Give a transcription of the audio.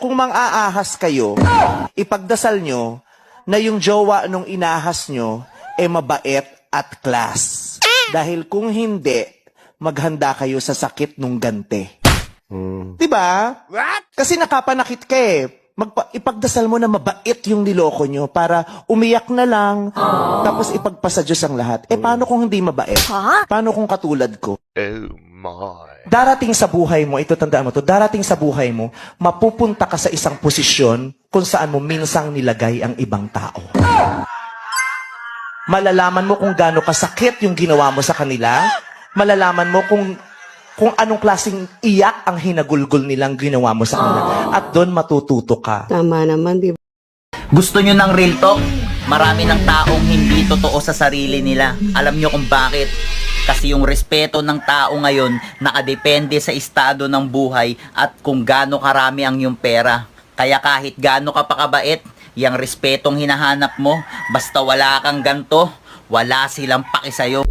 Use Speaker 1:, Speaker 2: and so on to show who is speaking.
Speaker 1: Kung mang-aahas kayo, ipagdasal nyo na yung jowa nung inahas nyo mabait at class. Dahil kung hindi, maghanda kayo sa sakit nung gante. Diba? What? Kasi nakapanakit ka eh. Ipagdasal mo na mabait yung niloko nyo para umiyak na lang, tapos ipagpasa Diyos ang lahat. Paano kung hindi mabait? Paano kung katulad ko?
Speaker 2: Oh my.
Speaker 1: Darating sa buhay mo, ito tandaan mo to, darating sa buhay mo, mapupunta ka sa isang posisyon kung saan mo minsang nilagay ang ibang tao. Malalaman mo kung gaano kasakit yung ginawa mo sa kanila. Malalaman mo kung anong klaseng iyak ang hinagulgol nilang ginawa mo sa kanila. At doon matututo ka.
Speaker 3: Tama naman, di ba?
Speaker 4: Gusto nyo ng real talk? Marami ng taong hindi totoo sa sarili nila. Alam nyo kung bakit? Kasi yung respeto ng tao ngayon nakadepende sa estado ng buhay at kung gaano karami ang yung pera. Kaya kahit gaano ka pakabait, yung respetong hinahanap mo, basta wala kang ganto, wala silang paki sa'yo.